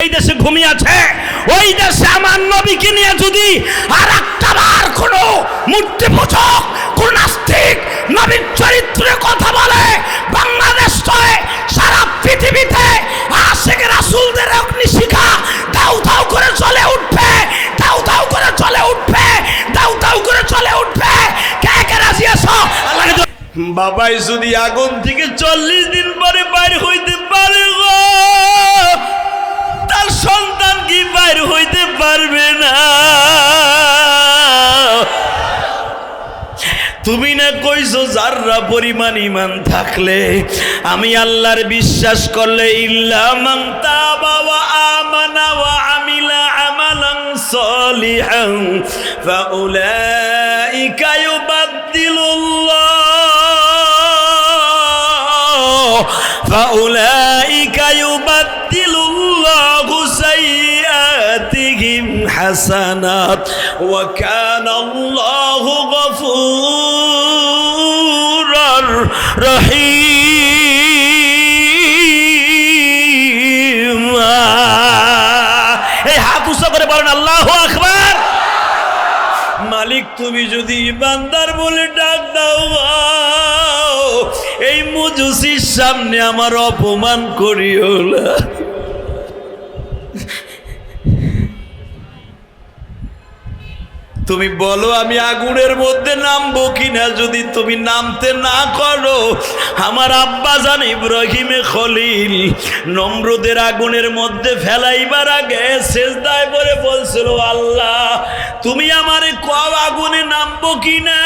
এই দেশে ঘুমিয়ে আছে, ওই দেশে আমার নবীকে নিয়ে যদি আর একটা বার কোনো মূর্তি পূজক, কোন নাস্তিক নবীর চরিত্রে কথা বলে, বাংলাদেশ নয় সারা পৃথিবীতে আশিক রাসূলদের অগ্নিশিখা দাউ দাউ করে চলে উঠবে, দাউ দাউ করে চলে উঠবে, দাউ দাউ করে চলে উঠবে। কে কে রাজি আছো? বাবাই যদি আগুন থেকে 40 দিন পরে বাইর হইতে পারে গো, তার সন্তান কি বাইর হইতে পারবে না? তুমি না কইছো যাররা পরিমাণ ঈমান থাকলে, আমি আল্লাহর বিশ্বাস করলে, ইল্লা মান তাবা ওয়া আমানা ওয়া আমিলা আমালান সলিহান ফাউলাইকা ইউবাদদিলুল্লাহু সাইয়্যাতিহিম হাসানাত ওয়া কানা আল্লাহু গফুরার রহিম। এই হাত উঁচু করে বলেন আল্লাহু আকবার। মালিক তুমি যদি ইমানদার বলে ডাক দাও, এই মুজুসির সামনে আমার অপমান করিও না। তুমি বলো আমি আগুনের মধ্যে নামবো কিনা, যদি তুমি নামতে না করো, আমার আব্বাজান ইব্রাহিমে খলিল নমরুদের আগুনের মধ্যে ফেলাইবার আগে সেজদায় পড়ে বলছিল, আল্লাহ তুমি আমারে কও আগুনে নামবো কিনা।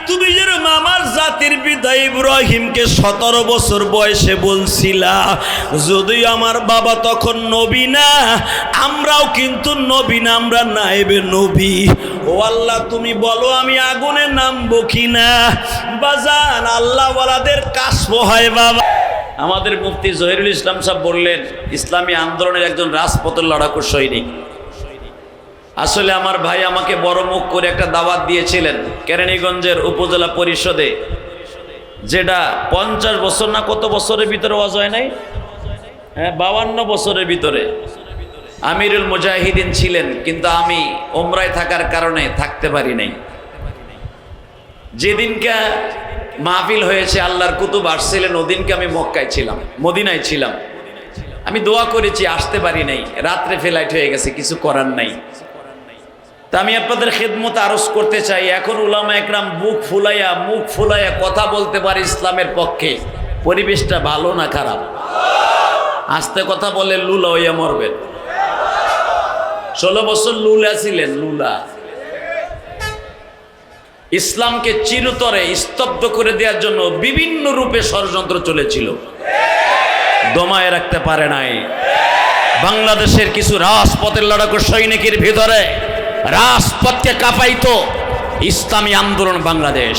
তুমি যেরকম আমার জাতির পিতা ইব্রাহিমকে 17 বছর বয়সে বলছিলা, যদি আমার বাবা তখন নবী না, আমরাও কিন্তু নবী না, আমরা নায়েবে নবী। ও আল্লাহ তুমি বলো আমি আগুনে নামবো কিনা। বাজান আল্লাহ ওয়ালাদের কাশফ হয় বাবা। আমাদের মুফতি জহিরুল ইসলাম সাহেব বললেন, ইসলামী আন্দোলনের একজন রাজপথের লড়াকু সৈনিক। আসলে আমার ভাই আমাকে বড় মুখ করে একটা দাওয়াত দিয়েছিলেন কেরানীগঞ্জের উপজেলা পরিষদে, যেটা 50 বছর না কত বছরের ভিতরে ওয়াজ হয় নাই, হ্যাঁ 52 বছরের ভিতরে আমিরুল মুজাহিদিন ছিলেন, কিন্তু আমি ওমরায় থাকার কারণে থাকতে পারি নাই। যেদিনকে মাহফিল হয়েছে আল্লাহর কুতুব আসছিলেন, ওদিনকে আমি মক্কায় ছিলাম, মদিনায় ছিলাম। আমি দোয়া করেছি, আসতে পারি নাই, রাত্রে ফ্লাইট হয়ে গেছে, কিছু করার নাই। তা আমি আপনাদের খেদমত আরজ করতে চাই, এখন উলামা একরাম মুখ ফুলাইয়া কথা বলতে পারে ইসলামের পক্ষে, পরিবেশটা ভালো না খারাপ? আস্তে কথা বলে লুলা হইয়া মরবেন। 16 বছর লুলা ছিলেন, লুলা। ইসলামকে চিরতরে স্তব্ধ করে দেওয়ার জন্য বিভিন্ন রূপে ষড়যন্ত্র চলেছিল, দমায় রাখতে পারে নাই। বাংলাদেশের কিছু রাজপথের লড়াকু সৈনিকের ভিতরে রাজপথকে কাঁপাইতো ইসলামী আন্দোলন বাংলাদেশ।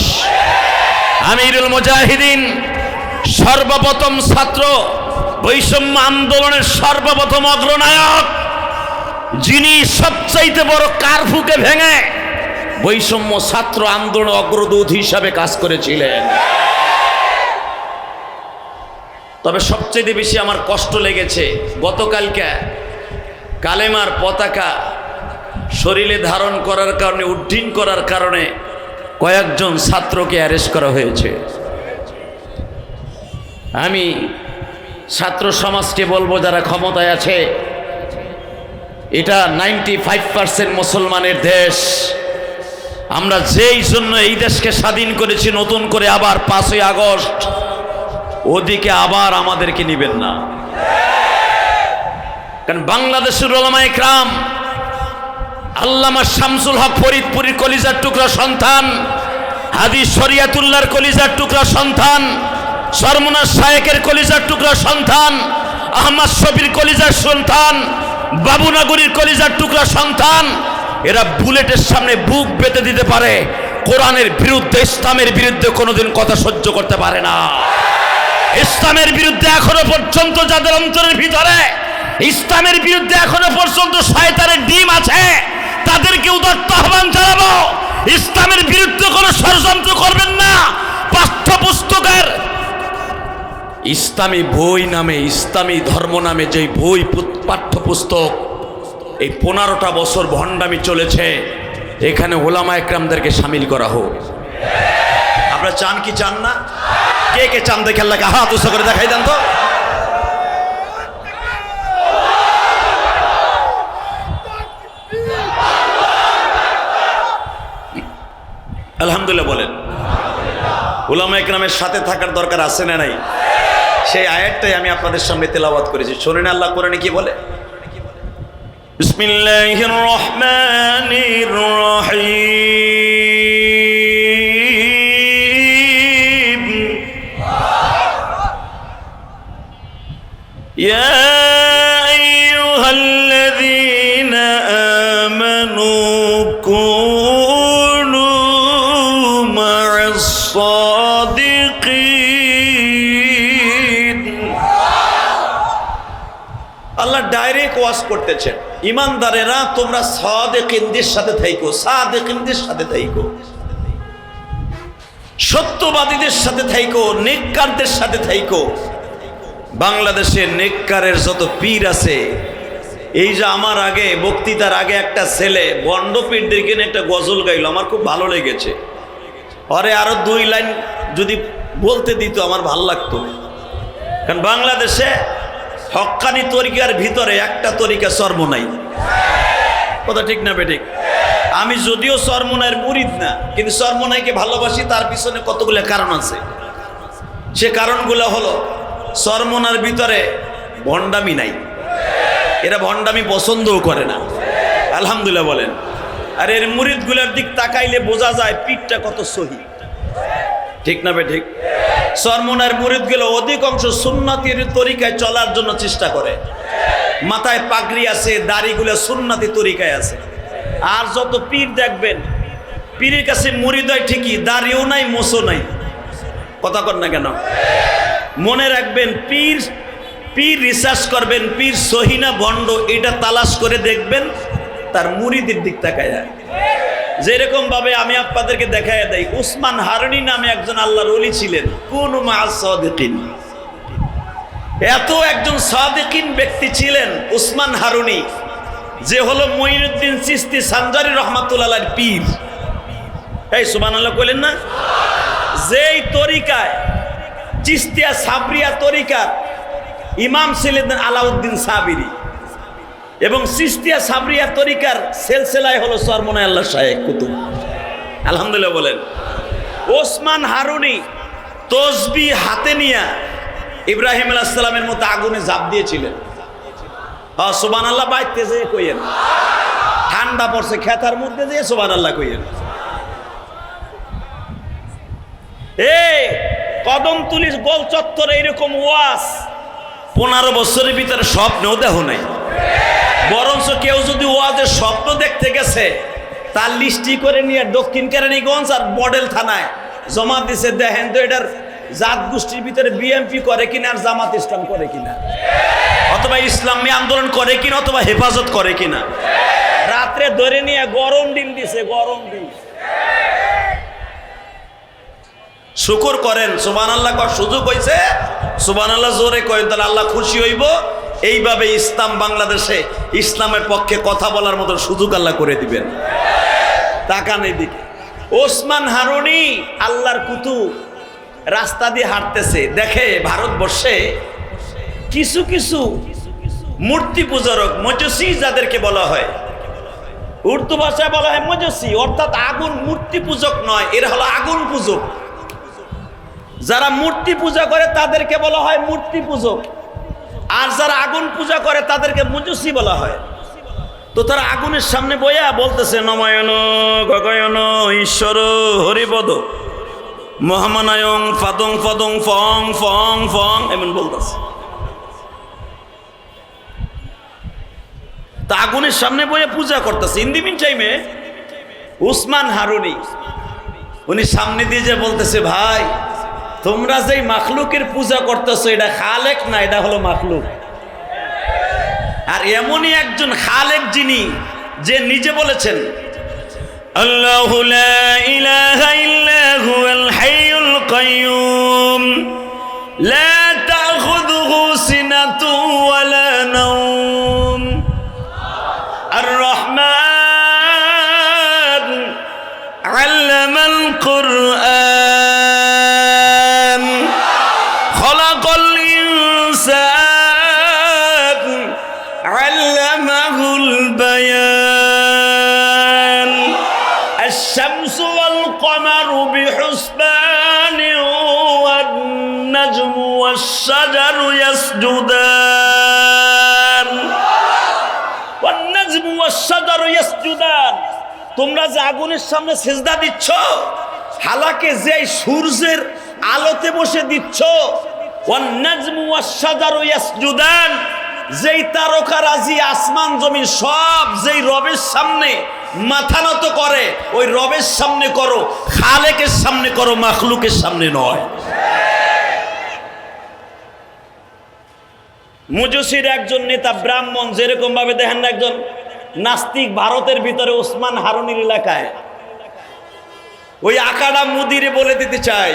আমিরুল মুজাহিদিন সর্বপ্রথম ছাত্র বৈষম্য আন্দোলনের সর্বপ্রথম অগ্রনায়ক, যিনি সবচাইতে বড় কারফুকে ভেঙে বৈষম্য ছাত্র আন্দোলন অগ্রদূত হিসাবে কাজ করেছিলেন। তবে সবচেয়ে বেশি আমার কষ্ট লেগেছে, গতকালকে কালেমার পতাকা শরীরে ধারণ করার কারণে, উড্ডীন করার কারণে কয়েকজন ছাত্রকে অ্যারেস্ট করা হয়েছে। আমি ছাত্র সমাজকে বলবো, যারা ক্ষমতায় আছে, এটা 95% মুসলমানের দেশ। আমরা যেই জন্য এই দেশকে স্বাধীন করেছি, নতুন করে আবার 5ই আগস্ট, ওদিকে আবার আমাদেরকে নিবেন না। কারণ বাংলাদেশের উলামা ইকরাম, আল্লামা শামসুল হক ফরিদপুরীর কলিজার টুকরা সন্তান, হাদিস শরিয়াতুল্লাহর কলিজার টুকরা সন্তান, সরমুনার শায়েকের কলিজার টুকরা সন্তান, আহমদ শফির কলিজার সন্তান, বাবুনগরীর কলিজার টুকরা সন্তান, এরা বুলেটের সামনে বুক পেতে দিতে পারে, কোরআনের বিরুদ্ধে, ইসলামের বিরুদ্ধে কোনোদিন কথা সহ্য করতে পারে না। ইসলামের বিরুদ্ধে এখনো পর্যন্ত যাদের অন্তরের ভিতরে ইসলামের বিরুদ্ধে এখনো পর্যন্ত শয়তানের ডিম আছে, তাদেরকে উদাত্ত আহ্বান জানাবো, ইসলামের বিরুদ্ধে কোনো ষড়যন্ত্র করবেন না। পাঠ্যপুস্তকের ইসলামী বই নামে, ইসলামী ধর্ম নামে যে বই পাঠ্যপুস্তক এই 15টা বছর ভণ্ডামি চলেছে, এখানে ওলামা একরামদেরকে সামিল করা হোক। আপনারা চান কি চান না? কে কে চান দেখে আল্লাহকে হাত উঁচু করে দেখাই দেন তো। আলহামদুলিল্লাহ বলেন। উলামা ইকরামের সাথে থাকার দরকার আছে না নাই? সেই আয়াতটাই আমি আপনাদের সামনে তেলাওয়াত করেছি, শোনেন আল্লাহ কোরআনে কি বলে। বিসমিল্লাহির রহমানির রহিম। ইয়া আইয়ুহাল্লাযীনা আমানু কুনু মা'আস সাদিকিন। আল্লাহ ডাইরেক্ট ওয়াজ করতেছেন, ইমানদারেরা তোমরা সাদিকিনদের সাথে থাইকো, সাদিকিনদের সাথে থাইকো, সত্যবাদীদের সাথে থাইকো, নেককারদের সাথে থাইকো। বাংলাদেশে নেককারের যত পীর আছে, এই যে আমার আগে বক্তৃতার আগে একটা ছেলে বন্ড পীরদেরকে নিয়ে একটা গজল গাইলো, আমার খুব ভালো লেগেছে। আরে আরো 2 লাইন যদি বলতে দিত আমার ভালো লাগতো। কারণ বাংলাদেশে হক্কানি তরিকার ভিতরে একটা তরিকা চরমোনাই, কথা ঠিক না বেঠিক? আমি যদিও চরমোনাইয়ের মুরিদ না, কিন্তু চরমোনাইকে ভালোবাসি, তার পিছনে কতগুলো কারণ আছে। সে কারণগুলো হলো, চরমোনার ভিতরে ভণ্ডামি নাই, এরা ভণ্ডামি পছন্দও করে না, আলহামদুলিল্লাহ বলেন। আর এর মুরিদগুলোর দিক তাকাইলে বোঝা যায় পিঠটা কত সহি, ঠিক না বে ঠিক? চরমোনার মুরিদগুলো অধিকাংশ সুন্নতির তরিকায় চলার জন্য চেষ্টা করে, মাথায় পাগড়ি আছে, দাড়িগুলো সুন্নতি তরিকায় আছে। আর যত পীর দেখবেন, পীরের কাছে মুরিদ হয় ঠিকই, দাড়িও নাই, মোছও নাই, কথা কর না কেন? মনে রাখবেন, পীর রিসার্চ করবেন, পীর সহিনা ভণ্ড এটা তালাশ করে দেখবেন তার মুরিদের দিক তাকায়। যেরকম ভাবে আমি আপনাদেরকে দেখায় দেই, উসমান হারুনি নামে একজন আল্লাহর ওলি ছিলেন, কোন মা'আস সাদিকিন। এত একজন সাদিকিন ব্যক্তি ছিলেন উসমান হারুনি, যে হলো মঈনুদ্দিন চিশতি সানজারি রহমাতুল্লাহর পীর। এই সুবহানাল্লাহ কইলেন না? যেই তরিকায় চিশতিয়া সাবরিয়া তরিকার ইমাম ছিলেন আলাউদ্দিন সাবিরি, এবং চিশতিয়া সাবরিয়া তরিকার সিলসিলায় হলো চরমোনাই আল্লাহ শায়েখ কুতুব, আলহামদুলিল্লাহ বলেন। ওসমান হারুনি তসবিহ হাতে নিয়ে ইব্রাহিম আলাইহিস সালামের মতো আগুনে ঝাঁপ দিয়েছিলেন। সুবহানাল্লাহ বাইতে যে কইেন, ঠান্ডা পড়ছে খেতার মধ্যে যে সুবহানাল্লাহ কইেন। এই কদমতলী গোল চত্বরে এরকম ওয়াজ 15 বছরের ভিতরে স্বপ্নেও দেখো নাই। বরঞ্চ কেউ যদি ওয়াজের স্বপ্ন দেখতে গেছে, তার লিস্টি করে নিয়ে দক্ষিণ কেরানীগঞ্জ আর মডেল থানায় জমা দিছে, দেখেন তো এটার জাত গোষ্ঠীর ভিতরে বিএমপি করে কিনা আর জামাত ইসলাম করে কিনা, অথবা ইসলামী আন্দোলন করে কিনা, অথবা হেফাজত করে কিনা। রাত্রে ধরে নিয়ে গরম ডিম দিছে, গরম ডিম। শুকর করেন, সুবহানাল্লাহ কর সুযোগ হইছে, সুবহানাল্লাহ জোরে করেন, তাহলে আল্লাহ খুশি হইব। এইভাবে ইসলাম বাংলাদেশে ইসলামের পক্ষে কথা বলার মতো সুযোগ আল্লাহ করে দিবেন। তাকান এইদিকে, ওসমান হারুনি আল্লাহর কুতুব রাস্তা দিয়ে হাঁটতেছে, দেখে ভারতবর্ষে কিছু কিছু মূর্তি পূজারক, মজুসি যাদেরকে বলা হয়, উর্দু ভাষায় বলা হয় মজুসি, অর্থাৎ আগুন মূর্তি পূজক নয়, এরা হলো আগুন পূজক। যারা মূর্তি পূজা করে তাদেরকে বলা হয় মূর্তি পূজক, আর যারা আগুন পূজা করে তাদেরকে মজুসি বলা হয়। তো তারা আগুনের সামনে বইয়া বলতেছে, নমায়ন গগয়ন ঈশ্বর হরিপদ মহামানায়ং ফাদং ফদং ফং ফং ফং, এমন বলতেছে। তা আগুনের সামনে বইয়া পূজা করতেছে। ইন দি মিন টাইমে উসমান হারুনি উনি সামনে দিয়ে যে বলতেছে, ভাই তোমরা যেই মাখলুকের পূজা করতেছো এটা খালেক না, এটা হলো মাখলুক। আর এমনই একজন খালেক যিনি, যে নিজে বলেছেন আল্লাহু লা ইলাহা ইল্লা হুয়াল হাইয়ুল কাইয়ুম লা القرآن خلق الإنسان علمه البيان الشمس والقمر بحسبان والنجم والشجر يسجدان والنجم والشجر يسجدان তোমরা যে আগুনের সামনে সিজদা দিচ্ছ হালাকে যে সূর্যের আলোতে বসে দিচ্ছ والنجم والشجر يسجدان যেই তারকারাজি আসমান জমিন সব যেই রবের সামনে মাথা নত করে ওই রবের সামনে করো, খালেকের সামনে করো, মাখলুকের সামনে নয়। মুজুসির একজন নেতা ব্রাহ্মণ, যেরকম ভাবে দেখেন না একজন নাস্তিক ভারতের ভিতরে ওসমান হারুনির এলাকায় ওই আকাডা মুদিরে বলে দিতে চাই,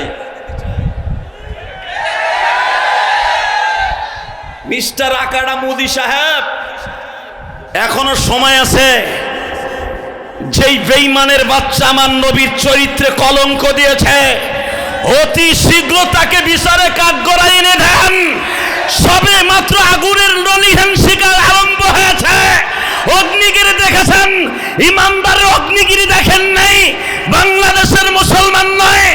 মিস্টার আকাডা মুদি সাহেব, এখনো সময় আছে। যেই বেঈমানের বাচ্চা আমার নবীর চরিত্রে কলঙ্ক দিয়েছে অতি শীঘ্র তাকে বিচারে কাঠগড়ায় এনে দেন। সবে মাত্র আগুনের নলিহীন শিকার আরম্ভ হয়েছে। অগ্নিগিরি দেখেছেন, ইমানদারের অগ্নিগিরি দেখেন নাই। বাংলাদেশের মুসলমান নয়,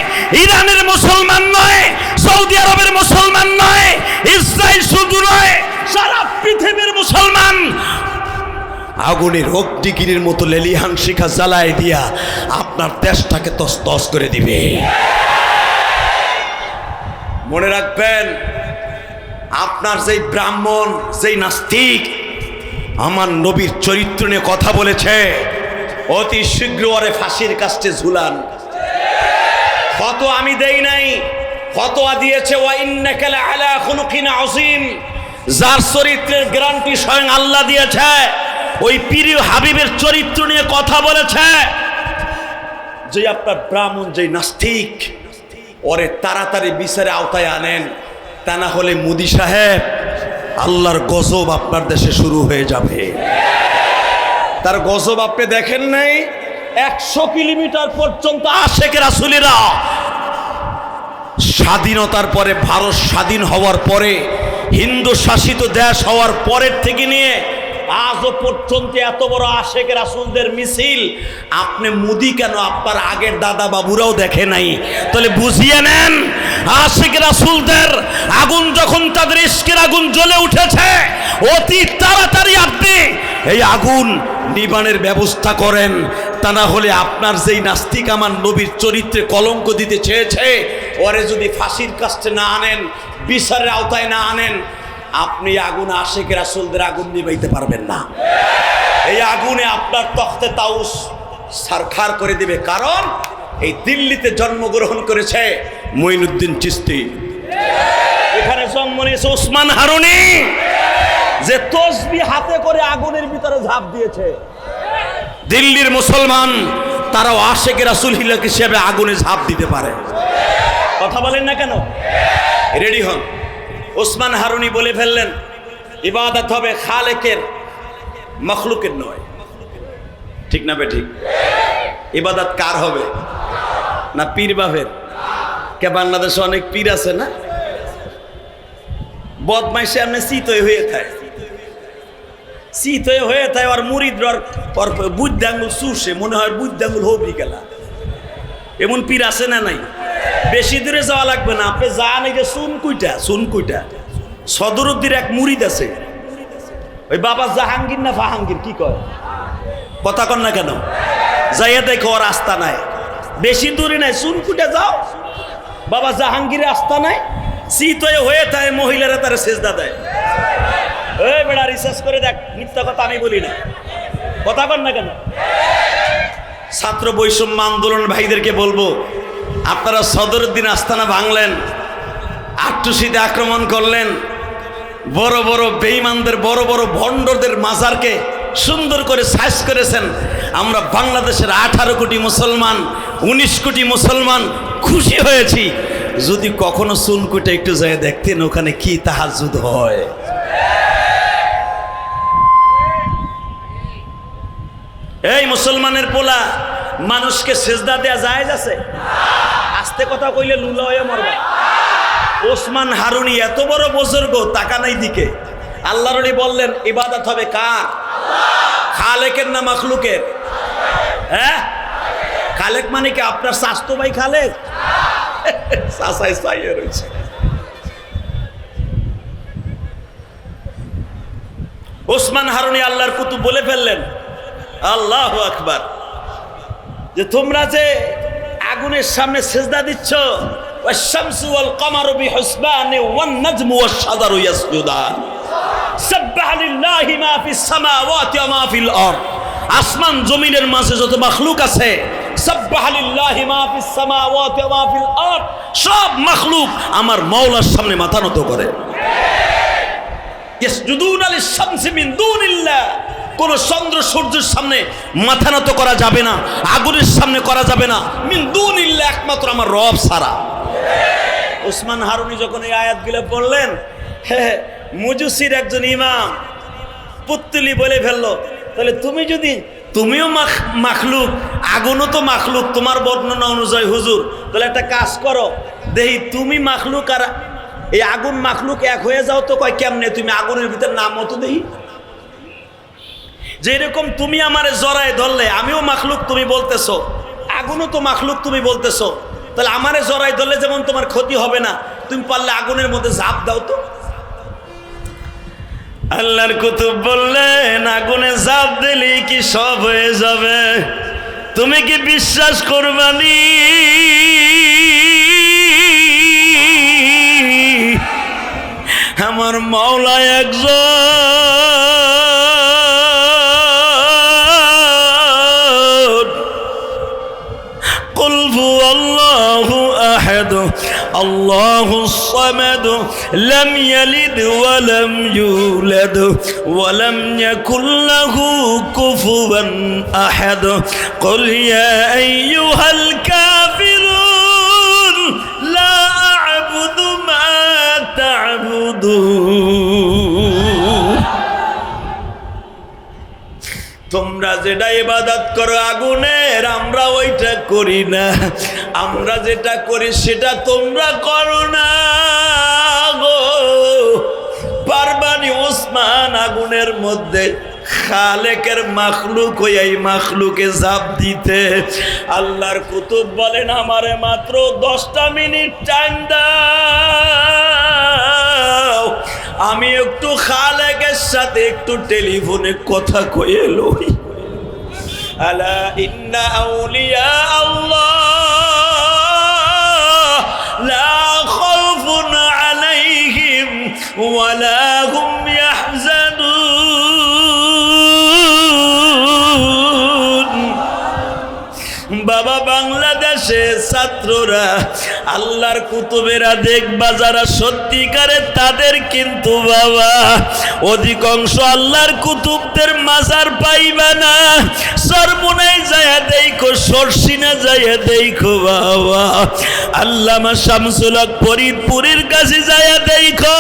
ইরানের মুসলমান নয়, সৌদি আরবের মুসলমান নয়, ইসরায়েল শুধু নয়, সারা পৃথিবীর মুসলমান আগুনের অগ্নিগিরির মতো লেলিহান শিখা জ্বালায় দিয়া আপনার দেশটাকে তছনছ করে দিবে। মনে রাখবেন, আপনার যেই ব্রাহ্মণ, যেই নাস্তিক আমার নবীর চরিত্র নিয়ে কথা বলেছে অতি শীঘ্র ওরে ফাঁসির কাস্টে ঝুলান। ফতোয়া আমি দেই নাই, ফতোয়া দিয়েছে ওয়া ইন্নাকা লাআলা খুলুকিন আযীম। যার চরিত্রের গ্যারান্টি স্বয়ং আল্লাহ দিয়েছে, ওই প্রিয় হাবিবের চরিত্র নিয়ে কথা বলেছে। যে আপনার ব্রাহ্মণ, যে নাস্তিক, ওরে তাড়াতাড়ি বিচারে আওতায় আনেন, তা না হলে মোদি সাহেব আল্লাহর গজব আপনার দেশে শুরু হয়ে যাবে। তার গজব আপনি দেখেন নাই? 100 কিলোমিটার পর্যন্ত আশেক রাসূলেরা স্বাধীনতার পরে, ভারত স্বাধীন হওয়ার পরে, হিন্দু শাসিত দেশ হওয়ার পরের থেকে নিয়ে আজও পর্যন্ত এত বড় আশেক রাসূলদের মিছিল আপনি মুদি কেন আপনার আগের দাদা বাবুরাও দেখে নাই? তাহলে বুঝিয়ে নেন, আশেক রাসূলদের আগুন যখন তাদের ইশকের আগুন জ্বলে উঠেছে, অতি তাড়াতাড়ি আপনি এই আগুন নিবানের ব্যবস্থা করেন। তা না হলে আপনার যেই নাস্তিক আমার নবীর চরিত্রে কলঙ্ক দিতে চেয়েছে, ওরে যদি ফাঁসির কাস্টে না আনেন, বিচারের আওতায় না আনেন, আপনি আগুন আশেক রাসূলদের আগুন নিভাইতে পারবেন না। এই আগুনে আপনার তখতে তাউস সারখার করে দিবে। কারণ এই দিল্লিতে জন্মগ্রহণ করেছে মঈনুদ্দিন চিশতি, এখানে জন্ম নিয়েছে ওসমান হারুনি, যে তসবিহ হাতে করে আগুনের ভিতরে ঝাঁপ দিয়েছে। দিল্লির মুসলমান তারাও আশেক রাসূল হিসেবে আগুনে ঝাঁপ দিতে পারে। কথা বলেন না কেন? রেডি হন। ওসমান হারুনি বলে ফেললেন, ইবাদত হবে খালেকের, মখলুকের নয়। ঠিক না বে ঠিক? ইবাদত কার হবে? না পীর বাপের? কে বাংলাদেশে অনেক পীর আছে না, বদমাইশে আপনি চিতই হয়ে থাকে, চিতই হয়ে থাকে। আর মুরিদর বুদ্ধাঙ্গুল চুষে, মনে হয় বুদ্ধাঙ্গুল হবি গেলা। এমন পীর আছে না নাই? বেশি দূরে যাওয়া লাগবে না, আপনি যান এই যে সুনকুইটা সদরুদ্দির এক মুরিদ আছে, ওই বাবা জাহাঙ্গীর না ফাহাঙ্গীর কি কয়, কথা কন না কেন? যাইয়া দেখো ওর আস্থা নাই, বেশি দূরে নাই, সুনকুইটা যাও, বাবা জাহাঙ্গীরের আস্থা নাই, চিতয়ে হয়ে থাকে, মহিলারা তারা সেজদা দেয়। এই বেড়া রিসার্চ করে দেখ, মিথ্যা কথা আমি বলি না, কথা কন না কেন? ছাত্র বৈষম্য আন্দোলন ভাইদেরকে বলবো, আপনারা সদরুদ্দিন আস্তানা ভাঙলেন, আটটুসিতে আক্রমণ করলেন, বড় বড় বেঈমানদের, বড় বড় ভণ্ডদের মাজারকে সুন্দর করে সাইজ করেছেন। আমরা বাংলাদেশের 18 কোটি মুসলমান, 19 কোটি মুসলমান খুশি হয়েছি। যদি কখনো সুনকুটে একটু যায় দেখতেন ওখানে কি তাহাজ্জুদ হয়। এই মুসলমানের পোলা, মানুষকে সেজদা দেয়া জায়েজ আছে? আস্তে কথা কইলে লুলা হয়ে মরবে। ওসমান হারুনি এত বড় বুজুর্গ, তাকা নাই দিকে। আল্লাহর নবী বললেন ইবাদত হবে কার? খালেকের না মাখলুকের? হ্যাঁ, খালেক মানে কি আপনার স্বাস্থ্য ভাই খালেক? চাচাই চাইয়ে রয়েছে। ওসমান হারুনি আল্লাহর কুতুব বলে ফেললেন, আল্লাহু আকবার, যে তোমরা যে আগুনের সামনে সিজদা দিচ্ছ, ওয়াশ-শামসু ওয়াল কমারু বিহুসবানি ওয়ান নাজমু ওয়াশ-শাজারু ইয়াসজুদান, সাব্বাহা লিল্লাহি মা ফিস সামাওয়াতি ওয়া মা ফিল আরদ। আসমান জমিনের মাঝে যত মাখলুক আছে, সাব্বাহা লিল্লাহি মা ফিস সামাওয়াতি ওয়া মা ফিল আরদ, সব মাখলুক আমার মাওলার সামনে মাথা নত করে। ইয়াসজুদুনা লিশ-শামসি মিন দুনিল্লাহ, কোন চন্দ্র সূর্যের সামনে মাথা নত করা যাবে না, আগুনের সামনে করা যাবে না, মিন দুনিল্লাহ, একমাত্র আমার রব ছাড়া। ওসমান হারুনি যখন এই আয়াতগুলো পড়লেন, মুজুসির একজন ইমাম পুত্তলি বলে ফেললো, তাহলে তুমিও মাখলুক, আগুনও তো মাখলুক তোমার বর্ণনা অনুযায়ী হুজুর, তাহলে একটা কাজ করো, দেখি তুমি মাখলুক আর এই আগুন মাখলুক এক হয়ে যাও তো। কয় কেমনে? তুমি আগুনের ভিতর নাম মতো দেখি, যেরকম তুমি আমারে জড়ায় ধরলে আমিও মাখলুক তুমি বলতেছো, আগুনও তো মাখলুক তুমি বলতেছো, তাহলে আমারে জড়ায় ধরলে যেমন তোমার ক্ষতি হবে না, তুমি পারলে আগুনের মধ্যে ঝাঁপ দাও তো। আল্লাহর কুতুব বললেন, আগুনে ঝাঁপ দিলেই কি সব হয়ে যাবে? তুমি কি বিশ্বাস করবানি? আমার মাওলা একজন, কুল হুয়াল্লাহু আহাদ আল্লাহুস সামাদ লাম ইয়ালিদ ওয়া লাম ইউলাদ ওয়া লাম ইয়াকুল লাহু কুফুওয়ান আহাদ। কুল ইয়া আইয়ুহাল কাফিরুন লা আ'বুদু মা তা'বুদুন। তোমরা যেটা ইবাদত করো আগুনের, আমরা ওইটা করি না। আমরা যেটা করি সেটা তোমরা করো না গো। পারবানি ওসমান আগুনের মধ্যে খালেকের মাখলুক হয়ে এই মাখলুকে ঝাঁপ দিতে? আল্লাহর কুতুব বলেন, আমারে মাত্র 10টা মিনিট টাইম দাও, আমি একটু খালেকের সাথে একটু টেলিফোনে কথা কয়ে লই। আলা ইন্না আউলিয়া আল্লাহ লা খাউফুন আলাইহিম ওয়া লা হুম ইয়াহজানুন। বাবা, বাংলাদেশে ছাত্ররা, আল্লাহর কুতুবেরা দেখবা যারা সত্যিকারে, তাদের কিন্তু বাবা অধিকাংশ আল্লাহর কুতুবদের মাজার পাইবা না। সরমুনাই যায়া দেখো, সরসিনা যায়া দেখো বাবা, আল্লামা শামসুল হক ফরিদপুরের কাছে যায়া দেখো,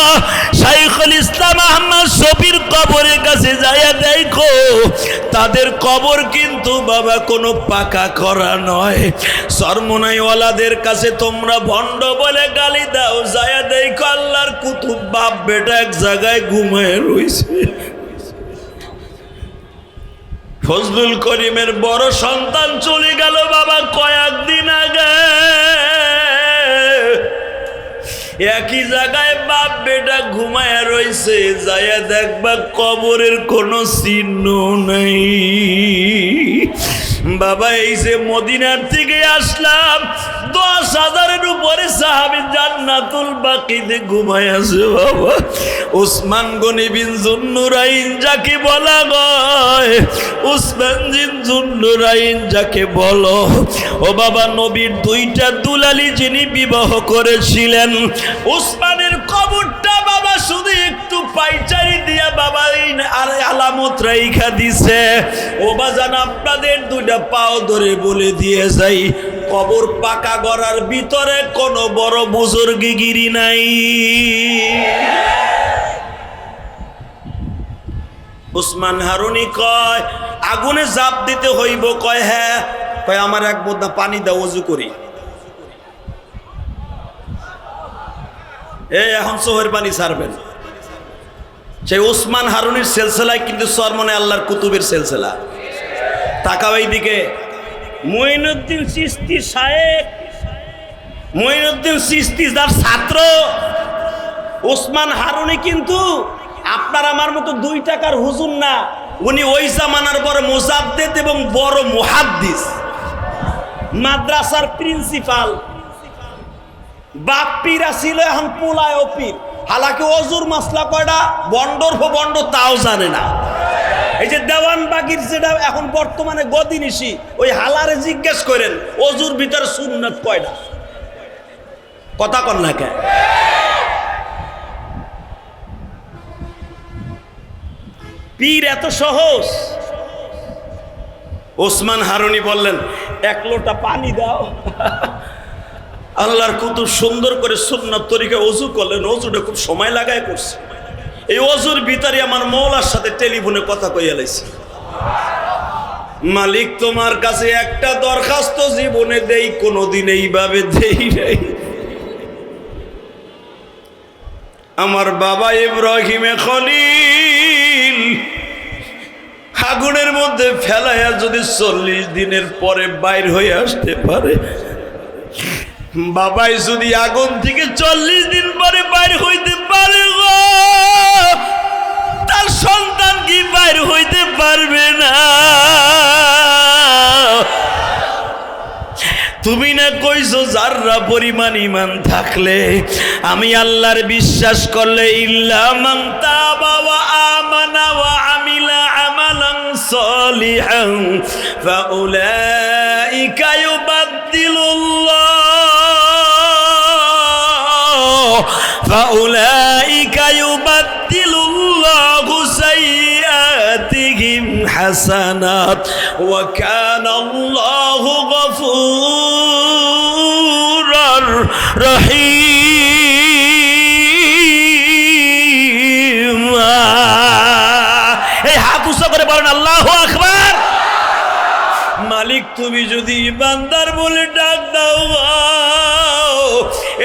শাইখুল ইসলাম আহমদ শফির কবরের কাছে যায়া দেখো, তাদের কবর কিন্তু বাবা কোনো পাকা করা নয়। সরমুনাইওয়ালাদের কাছে তোমরা ভণ্ড বলে গালি দাও, যায়া দেখো আল্লাহর কুতুব বাপ বেটা এক জায়গায় ঘুমায় রইছে। ফজলুল করিমের বড় সন্তান চলে গেল বাবা কয়েকদিন আগে, একই জায়গায় বাপ বেটা ঘুমায় রইছে, যায়া দেখবা কবরের কোনো চিহ্ন নাই। বাবা, এই যে মদিনার থেকে আসলাম, 10,000-এর উপরে সাহাবী জান্নাতুল বাকিতে ঘুমায় আছে বাবা। উসমান গনি বিন যুন্নুরাইন যাকে বলা হয়, উসমান বিন যুন্নুরাইন যাকে বলো, ও বাবা, নবীর 2টা দুলালি যিনি বিবাহ করেছিলেন, উসমানের কবরটা বাবা শুধু একটু পাইচারি দিয়া বাবা এই আলামত রাইখা দিছে। ও বাজান, আপনাদের 2টা পাও ধরে বলে দিয়ে যাই, কবর পাকা গড়ার ভিতরে কোনো বড় বুজুর্গিগিরি নাই। উসমান হারুনি কয় আগুনে ঝাঁপ দিতে হইব, কয় হ্যাঁ। কয় আমার এক বোতল পানি দাও, ওযু করি। এখন চোখের পানি ছাড়বেন। সেই ওসমান হারুনির সিলসিলায় কিন্তু চরমনে আল্লাহর কুতুবের সিলসিলা। তাকাও এইদিকে, মঈনুদ্দিন চিশতি শায়েখ, মঈনুদ্দিন চিশতি যার ছাত্র ওসমান হারুনি কিন্তু আপনার আমার মতো 2 টাকার হুজুর না, উনি ওই জামানার বড় মুজাদ্দিদ এবং বড় মুহাদ্দিস, মাদ্রাসার প্রিন্সিপাল। বাপ্পিরা ছিল এখন পোলায় অপির, হালাকি অজুর মাসলা কয়টা বন্ডর বন্ড তাও জানে না। এই যে দেওয়ানবাগির যেটা এখন বর্তমানে গদিনিশি, ওই হালারে জিজ্ঞেস করেন অজুর ভিতরে সুন্নাত কয়টা, কথা কন না কে? পীর এত সহজ। ওসমান হারুনি বললেন 1 লোটা পানি দাও। আল্লাহর কুতুব সুন্দর করে সুন্নাত তরিকায় ওযু করলেন। ওযুটা খুব সময় লাগায় করছে। এই ওযুর ভিতরে আমার মওলার সাথে টেলিফোনে কথা কইয়া লাইছি, মালিক তোমার কাছে একটা দরখাস্ত জীবনে দেই, কোনোদিন এইভাবে দেই নাই। আমার বাবা ইব্রাহিমে খলিল আগুনের মধ্যে ফেলাইয়া যদি 40 দিনের পরে বাইর হয়ে আসতে পারে, বাবাই যদি আগুন থেকে 40 দিন পরে বাইর হইতে পারে গো, তার সন্তান কি বাইর হইতে পারবে না? তুমি না কইছো যাররা পরিমাণ ঈমান থাকলে, আমি আল্লাহর বিশ্বাস করলে ইল্লা মান তাবা ওয়া আমানা ওয়া আমিলা আমালান সলিহান ফাউলাইকা ইউবাদদিলুল্লাহু সাইয়্যাতিহিম হাসানাত ওয়া কানা আল্লাহু গফুরার রহিম। এই হাত উঁচু করে বলেন আল্লাহু আকবার। মালিক তুমি যদি ইমানদার বলে ডাক দাও,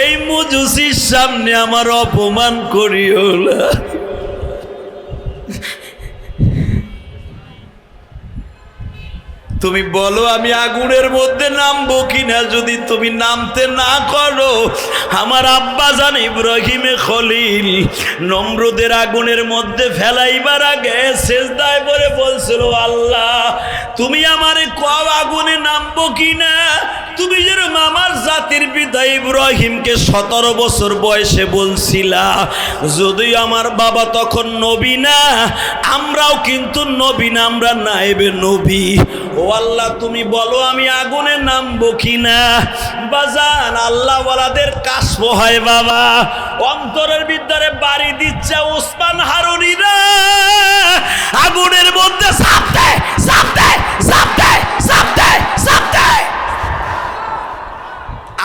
এই মুজুসির সামনে আমার অপমান করিও না। তুমি বলো আমি আগুনের মধ্যে নামবো কিনা, যদি তুমি নামতে না করো, আমার আব্বা জান ইব্রাহিমে খলিল নমরুদের আগুনের মধ্যে ফেলাইবার আগে সেজদায় পড়ে বলছিল, আল্লাহ তুমি আমারে কও আগুনে নামবো কিনা। তুমি যেরকম আমার জাতির পিতা ইব্রাহিমকে 17 বছর বয়সে বলছিলা, যদিও আমার বাবা তখন নবী না, আমরাও কিন্তু নবী না, আমরা নায়েবে নবী। ও আল্লাহ তুমি বলো আমি আগুনে নামবো কিনা। বাজান আল্লাহ ওয়ালাদের কাশফ হয় বাবা, অন্তরের ভিতরে বাড়ি দিচ্ছে ওসমান হারুনিরা আগুনের মধ্যে ঝাঁপ দেয়, ঝাঁপ দেয়, ঝাঁপ দেয়, ঝাঁপ দেয়, ঝাঁপ দেয়।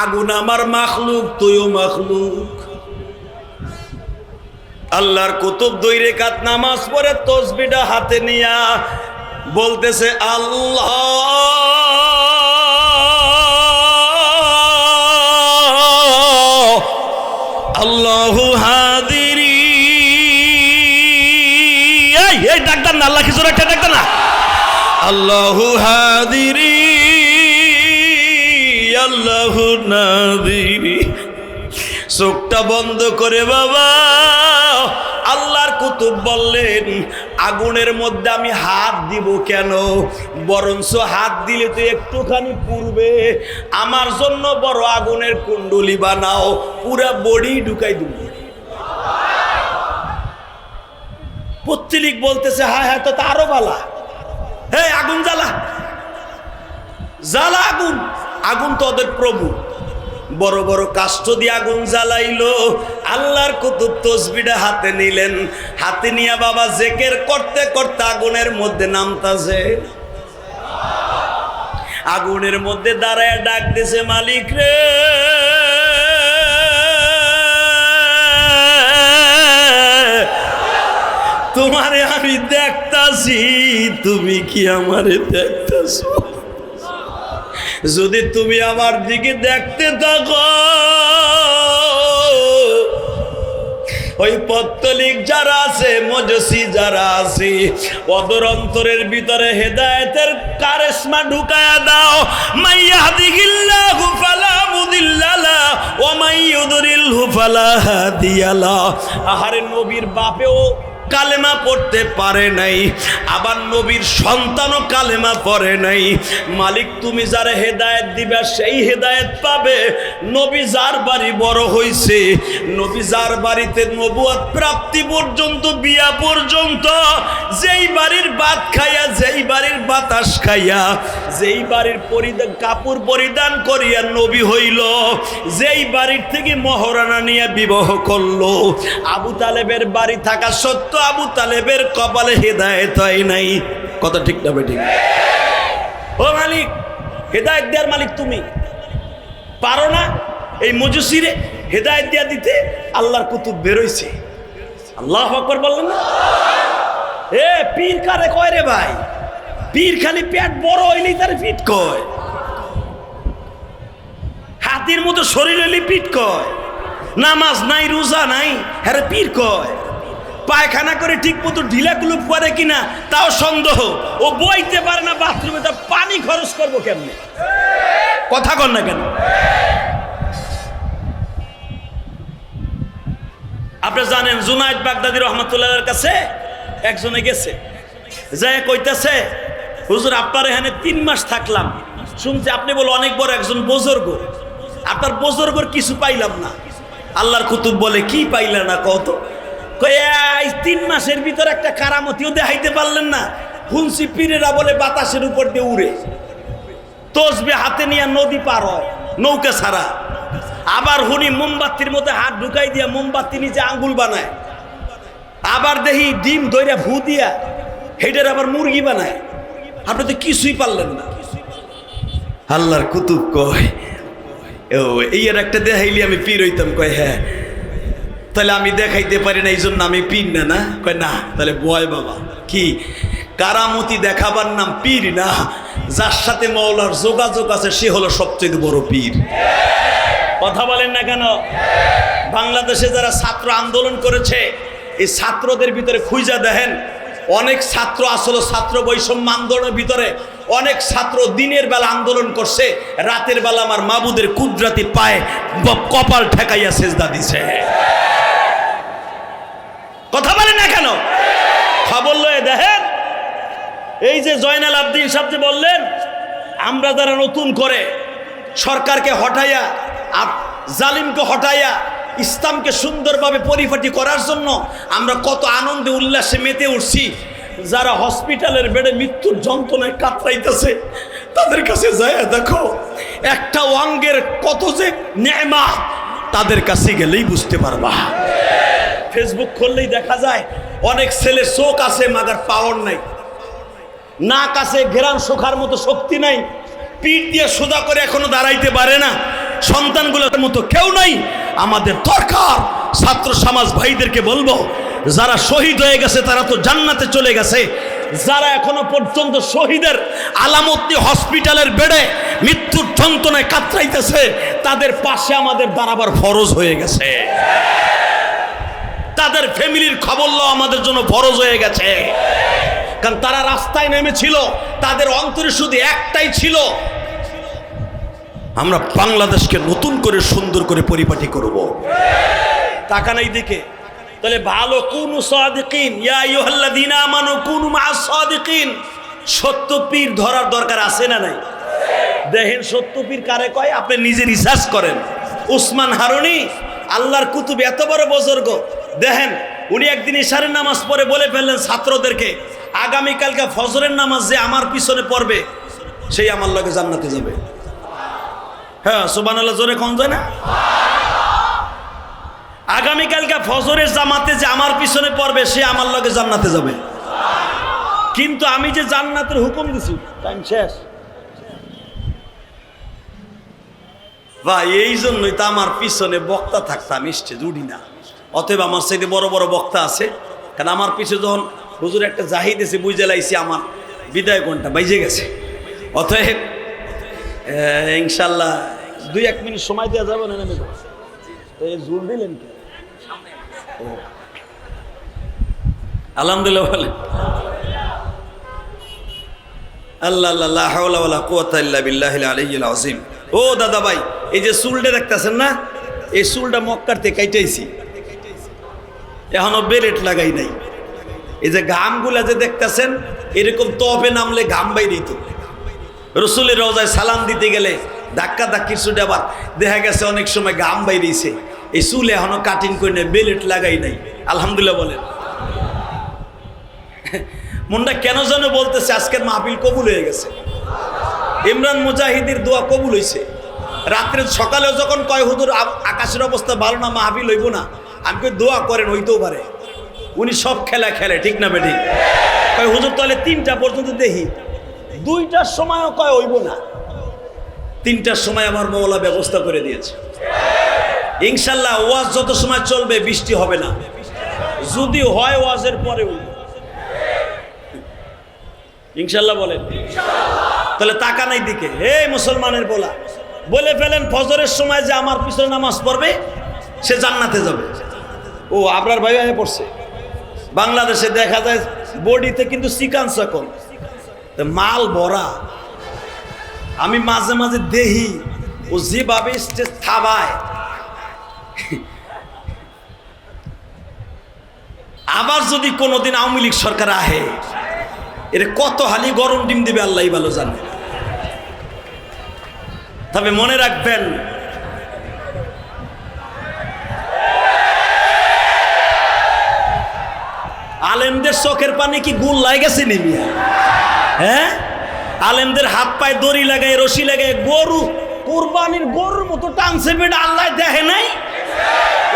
আগুন আমার মাখলুক, তুইও মাখলুক। আল্লাহর কুতুব 2 রাকাত নামাজ পড়ে তাসবিহটা হাতে নিয়া বলতেছে আল্লাহ আল্লাহু হাদিরি। এই ডাক্তার না, আল্লাহ কিছু একটা ডাক্তার না, আল্লাহু হাদিরি আল্লাহু নাদিরি। চোখটা বন্ধ করে বাবা আল্লাহর কুতুব বললেন আগুনের মধ্যে আমি হাত দিব কেন, বরঞ্চ হাত দিলে তো একটুখানি পুড়বে, আমার জন্য বড় আগুনের কুণ্ডলি বানাও, পুরা বডি ঢুকাই দিব। পত্রিক বলতেছে হ্যাঁ হ্যাঁ তো আরো বালা, হ্যাঁ আগুন জ্বালা, জ্বালা আগুন। আগুন তো ওদের প্রভু, বড় বড় কাষ্ঠ দিয়ে আগুন জ্বালাইলো। আল্লাহর কুতুব তাসবিহটা হাতে নিলেন, হাতে নিয়ে বাবা জিকির করতে করতে আগুনের মধ্যে নামতাছে। আগুনের মধ্যে দাঁড়ায় ডাক দিছে মালিক রে, তোমারে আমি দেখতাছি, তুমি কি আমারে দেখতাছো? যদি তুমি আমার দিকে দেখতে থাকো, ওই পত্তলিক যারা আছে, মজসি যারা আছে, ওদের অন্তরের ভিতরে হেদায়েতের কারিশমা ঢুকায়া দাও। মাইয়াহদিহিল্লাহু ফালা মুদিল্লা লাহু ওয়া মাইয়ুদলিলহু ফালা হাদিয়া লাহু। আহারে নবীর বাপেও কালেমা পড়তে পারে নাই, আবার নবীর সন্তানও কালেমা পড়ে নাই। মালিক তুমি যারা হেদায়েত দিবা সেই হেদায়েত পাবে। নবী যার বাড়ি বড় হইছে, নবী যার বাড়িতে নবুয়ত প্রাপ্তি পর্যন্ত, বিয়া পর্যন্ত, যেই বাড়ির ভাত খাইয়া, যেই বাড়ির বাতাস খাইয়া, যেই বাড়ির কাপড় পরিধান করিয়া নবী হইল, যেই বাড়ির থেকে মহারানা নিয়ে বিবাহ করলো, আবু তালেবের বাড়ি থাকা সত্য আবু তালেবের কপালে হেদায়েত হয় নাই। কথা ঠিক না বেঠিক? ও মালিক, হেদায়েত দেওয়ার মালিক তুমি, পারো না এই মজুসিরে হেদায়েত দিয়া দিতে? আল্লাহর কুতুব বেরোইছে। আল্লাহু আকবার বললেন না? এ পীর কারে কয় রে ভাই? পীর খালি পেট বড় হইলেই তার পিঠ কয়, হাতির মতো শরীর হইলেই পিঠ কয়, নামাজ নাই রোজা নাই হ্যাঁ পীর কয়, পায়খানা করে ঠিক মতো ঢিলা কুলুপ করে কিনা তাও সন্দেহ, ও বইতে পারে না বাথরুমে, তা পানি খরচ করবো কেমনে? কথা কর না কেন? আপনি জানেন জুনায়েদ বাগদাদী রহমাতুল্লাহর কাছে একজনে গেছে, যায় কইতাছে হুজুর আপনার এখানে 3 মাস থাকলাম, শুনছি আপনি বলে অনেক বড় একজন বুজুর্গ, আপনার বুজুর্গর কিছু পাইলাম না। আল্লাহর কুতুব বলে কি পাইলা না কত? কই 3 মাসের ভিতর একটা কারামতিও দেখাইতে পারলেন না? হুনসি পীরেরা বলে বাতাসের উপর দিয়ে উড়ে, তসবিহ হাতে নিয়ে নদী পার হয় নৌকা ছাড়া। আবার হুনি মোমবাতির মধ্যে হাত ঢুকাই দিয়া মোমবাতি নিচে আঙ্গুল বানায়। আবার দেখি ডিম দইরা ভু দিয়া হেটার আবার মুরগি বানায়। আপনি তো কিছুই পারলেন না। আল্লাহর কুতুব কয় এই আর একটা দেখাইলি আমি পীর হইতাম। কয় হ্যাঁ, তাহলে আমি দেখাইতে পারি না এই জন্য আমি পীর না? না কয় না, তাহলে বয় বাবা কি কারামতি দেখাবার নাম পীর না, যার সাথে মাওলার যোগাযোগ আছে সে হলো সবচেয়ে বড় পীর। কথা বলেন না কেন? বাংলাদেশে যারা ছাত্র আন্দোলন করেছে, এই ছাত্রদের ভিতরে খুঁজা দেখেন, অনেক ছাত্র আসলে ছাত্র বৈষম্য আন্দোলনের ভিতরে অনেক ছাত্র দিনের বেলা আন্দোলন করছে, রাতের বেলা আমার মাবুদের কুদরতি পায়ে কপাল ঠেকাইয়া সেজদা দিছে। কথা বলেন না কেন? খবর লয়ে দেখেন, এই যে জয়নাল আবদিন সাহেব যে বললেন, আমরা যারা নতুন করে সরকারকে হটাইয়া, জালিমকে হটাইয়া ইসলামকে সুন্দরভাবে পরিপাটি করার জন্য আমরা কত আনন্দে উল্লাসে মেতে উঠছি। যারা হসপিটালের বেডে মৃত্যুর যন্ত্রণায় কাতরাইতেছে, তাদের কাছে যায় দেখো একটা অঙ্গের কত যে নেয়ামত, তাদের কাছে গেলেই বুঝতে পারবা। ফেসবুক খুললেই দেখা যায় অনেক ছেলে চোখ আছে মাগার পাওয়ার নাই, নাক আছে ঘেরান শোকার মতো শক্তি নাই, পিঠ দিয়ে সোজা করে এখনো দাঁড়াইতে পারে না, সন্তানগুলোর মতো কেউ নাই। আমাদের দরকার ছাত্র সমাজ ভাইদেরকে বলবো, যারা শহীদ হয়ে গেছে তারা তো জান্নাতে চলে গেছে, যারা এখনো পর্যন্ত শহীদের আলামত নিয়ে হসপিটালের বেডে মৃত্যুর যন্ত্রণায় কাতরাইতেছে, তাদের পাশে আমাদের দাঁড়াবার ফরজ হয়ে গেছে। তাদের ফ্যামিলির খবর লওয়া আমাদের জন্য ফরজ হয়ে গেছে। কারণ তারা রাস্তায় নেমেছিল, তাদের অন্তরে শুধু একটাই ছিল, আমরা বাংলাদেশকে নতুন করে সুন্দর করে পরিপাটি করব। টাকা নাই দিকে তাহলে ভালো কুনু সাদিকিন, ইয়া আইয়ুহাল্লাযীনা আমানু কুনু মা'আস সাদিকিন। সত্য পীর ধরার দরকার আছে না নাই? দেখেন সত্য পীর কারে কয়, আপনি নিজে রিসার্চ করেন। উসমান হারুনি আল্লাহর কুতুব, এত বড় বুজুর্গ, দেখেন উনি একদিন ইশারের নামাজ পড়ে বলে ফেললেন ছাত্রদেরকে, আগামীকালকে ফজরের নামাজ যে আমার পিছনে পড়বে সেই আমার লগে জান্নাতে যাবে। হ্যাঁ সুবহানাল্লাহ, জোরে কোন যায় না? আগামীকালকে ফজরের জামাতে যে আমার পিছনে পড়বে সে আমার লগে জান্নাতে যাবে। কিন্তু আমি যে জান্নাতের হুকুম দিছি, টাইম শেষ ভাই, এই জন্যই তো আমার পিছনে বক্তা থাকতাম স্টেজ উঠি না। অতএব আমার সাথে বড় বড় বক্তা আছে, কারণ আমার পিছনে যখন হুজুর একটা জাহিদ এসে বুঝে লাইছি আমার বিদায় ঘন্টা বাইজে গেছে। অতএব ইনশাল্লাহ 2-1 মিনিট সময় দেওয়া যাবে না? নেমে যাবে তো এই জোর দিলেন কি? আলহামদুলিল্লাহ বলে আল্লাহ লা হাওলা ওয়ালা কুওয়াতা ইল্লা বিল্লাহিল আলিয়্যিল আযীম। ও দাদা ভাই, এই যে চুলটা দেখতেছেন না, এই চুলটা মক্কার থেকে কাইটাইছি, এখনো বেরেট লাগাই নাই। এই যে ঘামগুলা যে দেখতেছেন, এরকম তপে নামলে ঘাম বাইরেই তো। রসুলের রওজায় সালাম দিতে গেলে ধাক্কা ধাক্কির চুটে আবার দেখা গেছে অনেক সময় ঘাম বাইরেছে। এই চুল এখনো কাটিং করে নেই, বেলেট লাগাই নাই। আলহামদুলিল্লাহ বলেন। মনটা কেন যেন বলতেছে আজকের মাহফিল কবুল হয়ে গেছে। ইমরান মুজাহিদের দোয়া কবুল হয়েছে। রাত্রে সকালেও যখন কয় হুজুর আকাশের অবস্থা ভালো না, মাহফিল হইব না, আমি কই দোয়া করেন, হইতেও পারে। উনি সব খেলা খেলে, ঠিক না বেঠিক? কয় হুজুর তাহলে 3টা পর্যন্ত দেখি, 2টার সময়ও কয় হইব না, 3টার সময় আমার মওলা ব্যবস্থা করে দিয়েছে। ইনশাল্লাহ ওয়াজ যত সময় চলবে বৃষ্টি হবে না, যদি হয় ওয়াজের পরে হইব। ইনশাল্লাহ বলেন। তাহলে তাকা নাই দিকে, হে মুসলমানের বলা, বলে ফেলেন ফজরের সময় যে আমার পিছনে নামাজ পড়বে সে জান্নাতে যাবে। ও আবরার ভাই হয়ে পড়ছে। বাংলাদেশে দেখা যায় বডিতে কিন্তু চিকান চাকন, মাল ভরা। আমি মাঝে মাঝে দেখি ও যেভাবে স্টেজ থাবায়, আবার যদি কোনোদিন আওয়ামী লীগ সরকার আহে, এর কত হালি গরম ডিম দিবে আল্লাহই ভালো জানে। তবে মনে রাখবেন, আলেমদের চোখের পানি কি গুল লাগেছে নিমিয়া? হ্যাঁ, আলেমদের হাত পায়ে দড়ি লাগায়, রশি লাগায়, গরু কুরবানির গরুর মতো টানছে বেটা, আল্লাহ দেখে নাই?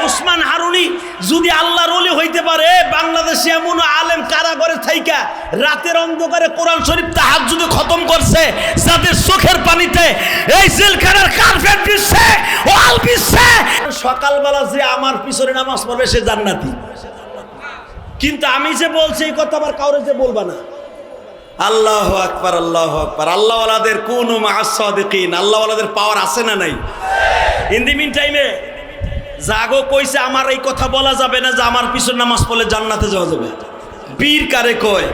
উসমান হারুনি যদি আল্লাহর ওলি হইতে পারে, বাংলাদেশে এমন আলেম কারাগারে থাইকা রাতের অন্ধকারে কোরআন শরীফ তাহাজ্জুদে খতম করছে, যাদের চোখের পানিতে এই জেলখানার কার্পেট বিছছে, ওয়াল বিছছে। সকালবেলা যে আমার পিছনে নামাজ পড়বে সে জান্নাতি। কিন্তু আমি যে বলছি এই কথা আবার কাউরে যে বলবা না। আল্লাহু আকবার, আল্লাহু আকবার। আল্লাহওয়ালাদের কুনু মা'আস সাদিকিন, আল্লাহওয়ালাদের পাওয়ার আছে না নাই? ইন দি মিন টাইমে জাগো কইছে আমার এই কথা বলা যাবে না যে আমার পিছনে নামাজ পড়লে জান্নাতে যাওয়া যাবে। বীর কারে কয়?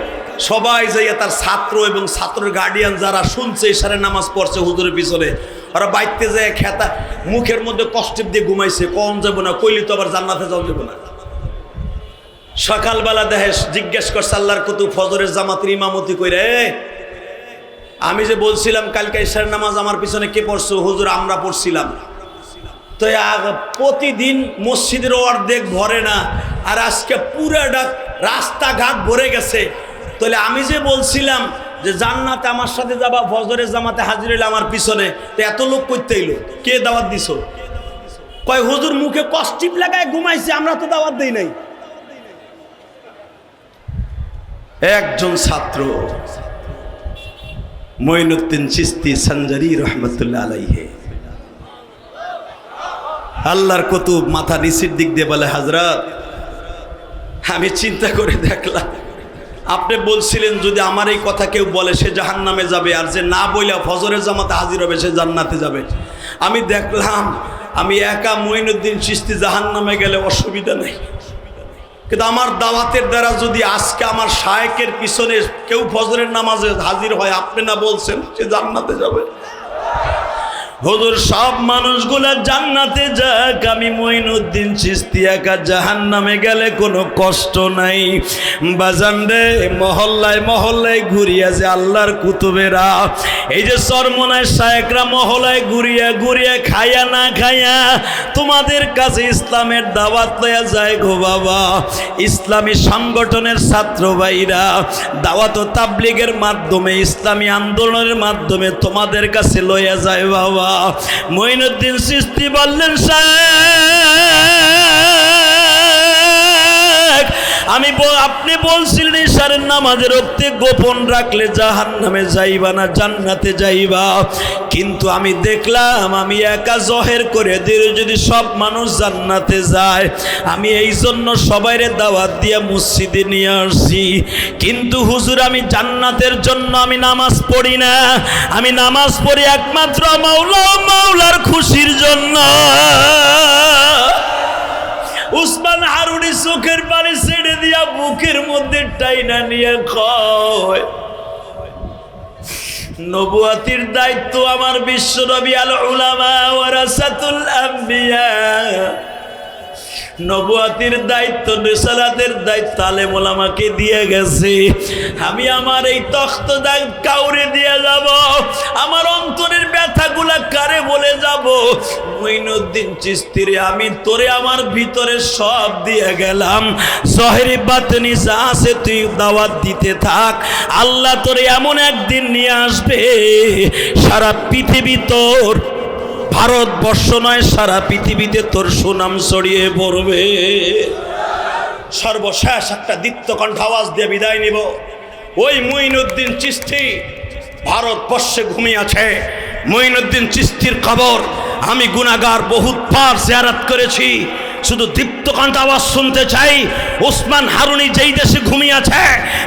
সবাই যাইয়া তার ছাত্র এবং ছাত্রের গার্ডিয়ান যারা শুনছে ইশারে নামাজ পড়ছে হুজুরের পিছনে, ওরা বাইতে যায় খেতা মুখের মধ্যে কষ্ট দিয়ে ঘুমাইছে, কম যাবো না, কইলি তো আবার জান্নাতে যাওয়া যাবে না। সকালবেলা দেখে জিজ্ঞেস করছে আল্লাহর কুতুব ফজরের জামাতের ইমামতি কইরে, আমি যে বলছিলাম কালকে ইশারের নামাজ আমার পিছনে কে পড়ছো? হুজুর আমরা পড়ছিলাম। তো প্রতিদিন মসজিদের অর্ধেক ভরে না, আর আজকে পুরাটা রাস্তাঘাট ভরে গেছে। তাহলে আমি যে বলছিলাম যে জান্নাতে আমার সাথে যাবা, ফজরের জামাতে হাজির হইলে আমার পিছনে, তো এত লোক করতে এলো, কে দাওয়াত দিছ? কয় হুজুর মুখে কষ্টিপ লাগায় ঘুমাইছে, আমরা তো দাওয়াত দেই নাই। একজন ছাত্র মঈনুদ্দিন চিশতি সঞ্জারি রহমতুল্লাহ আলাইহি, আল্লাহর কুতুব মাথা নিচের দিক দিয়ে বলে, হযরত আমি চিন্তা করে দেখলাম আপনি বলছিলেন যদি আমার এই কথা কেউ বলে সে জাহান্নামে যাবে, আর যে না বইলা ফজরের জামাতে হাজির হবে সে জান্নাতে যাবে। আমি দেখলাম আমি একা মঈনুদ্দিন চিশতি জাহান্নামে গেলে অসুবিধা নেই, কিন্তু আমার দাওয়াতের দ্বারা যদি আজকে আমার শায়েকের পিছনে কেউ ফজরের নামাজে হাজির হয়, আপনি না বলছেন সে জান্নাতে যাবে। হুজুর সব মানুষগুলা জান্নাতে যাক, আমি মঈনুদ্দিন চিশতি একা জাহান্নামে গেলে কোনো কষ্ট নাই। বাজান রে, মহল্লায় মহল্লায় ঘুরিয়া যে আল্লাহর কুতুবেরা, এই যে চরমনায় শায়েকরা মহল্লায় ঘুরিয়া ঘুরিয়া খাইয়া না খাইয়া তোমাদের কাছে ইসলামের দাওয়াত লইয়া যায় গো বাবা। ইসলামী সংগঠনের ছাত্র ভাইরা দাওয়াত ও তাবলীগের মাধ্যমে, ইসলামী আন্দোলনের মাধ্যমে তোমাদের কাছে লইয়া যায় বাবা। মঈনুদ্দিন চিশতি বললেন, শায়েখ আপনি বলছিলেন ইশারের নামাজের রক্তে গোপন রাখলে জাহান্নামে যাইবা না জান্নাতে যাইবা, কিন্তু আমি দেখলাম আমি একা জহের করে দিলে যদি সব মানুষ জান্নাতে যায়, আমি এই জন্য সবাইরে দাওয়াত দিয়ে মসজিদে নিয়ে আসছি। কিন্তু হুজুর আমি জান্নাতের জন্য আমি নামাজ পড়ি না, আমি নামাজ পড়ি একমাত্র মাওলার খুশির জন্য। উসমান হারুনি চোখের পানি ছেড়ে দিয়া বুকের মধ্যে টাইনা নিয়ে কয়, নবুয়াতির দায়িত্ব আমার বিশ্বনবী আল উলামা ওয়ারাসাতুল আম্বিয়া, নবুয়াতির দায়িত্ব রিসালাতের দায়িত্ব আলেম ওলামাকে দিয়ে গেছে। আমি আমার এই তখ্ত কাউরে দিয়ে যাব, আমার অন্তরের ব্যথাগুলা কারে বলে যাব? মুইনুদ্দিন চিশতিরে আমি তোরে আমার ভিতরে সব দিয়ে গেলাম, জহেরি বাতনি যা আছে তুই দাওয়াত দিতে থাক। আল্লাহ তোরে এমন একদিন নিয়ে আসবে সারা পৃথিবী তোর, ভারতবর্ষ নয় সারা পৃথিবীতে তোর সুনাম ছড়িয়ে পড়বে। সর্বশেষ একটা দীপ্তকণ্ঠ আওয়াজ দিয়ে বিদায় নিব। ওই মুইনুদ্দিন চিশতি ভারতবর্ষে ঘুমিয়ে আছে। মুইনুদ্দিন চিশতির কবর আমি গুনাহগার বহুত পার জিয়ারত করেছি। শুধু দীপ্তকণ্ঠ আওয়াজ শুনতে চাই, ওসমান হারুনি যেই দেশে ঘুমিয়ে আছে,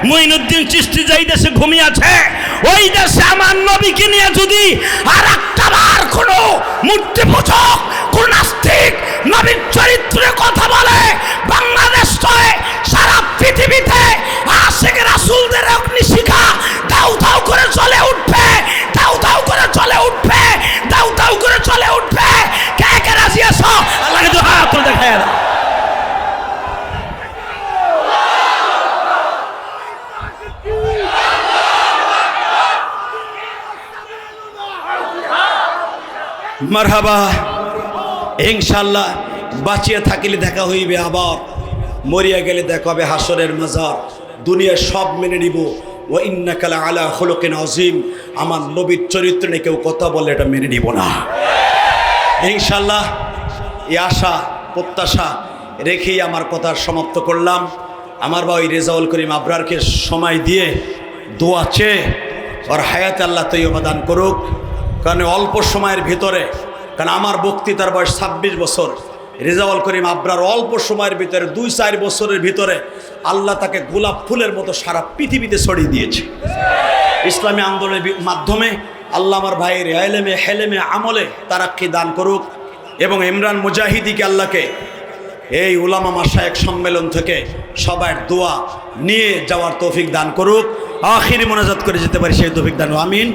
মুইনুদ্দিন চিশতি যেই দেশে ঘুমিয়ে আছে, ওই দেশে আমার নবীকে নিয়ে যদি আর একটা বার কোনো মূর্তি পূজক, কোন নাস্তিক নবীর চরিত্রে কথা বলে, বাংলাদেশ নয় সারা পৃথিবীতে আশিক রাসূলদের অগ্নিশিখা দাউ দাউ করে জ্বলে উঠবে, দাউ দাউ করে জ্বলে উঠবে, দাউ দাউ করে জ্বলে উঠবে। কে কে রাজি আছো? আল্লাহকে দুই হাত তুলে দেখায় দাও। মারহাবা। ইনশাআল্লাহ বাঁচিয়ে থাকিলে দেখা হইবে আবার, মরিয়া গেলে দেখা হবে হাসরের মাজার। দুনিয়ার সব মেনে নিব। ওয়া ইন্নাকা লাআলা খুলুকিন আযীম, আমার নবীর চরিত্র নিয়ে কেউ কথা বললে এটা মেনে নিব না। ইনশাআল্লাহ এই আশা প্রত্যাশা রেখেই আমার কথা সমাপ্ত করলাম। আমার ভাই রেজাউল করিম আবরারকে সময় দিয়ে দোয়া চেয়ে ওর হায়াতে আল্লাহ তৈয়বা দান করুক। কারণ অল্প সময়ের ভিতরে, কারণ আমার বক্তৃতার বয়স 26 বছর, রেজাউল করিম আবরার অল্প সময়ের ভিতরে 2-4 বছরের ভিতরে আল্লাহ তাকে গোলাপ ফুলের মতো সারা পৃথিবীতে ছড়িয়ে দিয়েছে। ইসলামী আন্দোলনের মাধ্যমে আল্লাহ আমার ভাইয়ের এলেমে হেলেমে আমলে তারাক্কি দান করুক, এবং ইমরান মুজাহিদিকে আল্লাহকে এই উলামা মাশায়েখ সম্মেলন থেকে সবার দোয়া নিয়ে যাওয়ার তৌফিক দান করুক। আখিরি মোনাজাত করে যেতে পারি সেই তৌফিক দান, আমিন।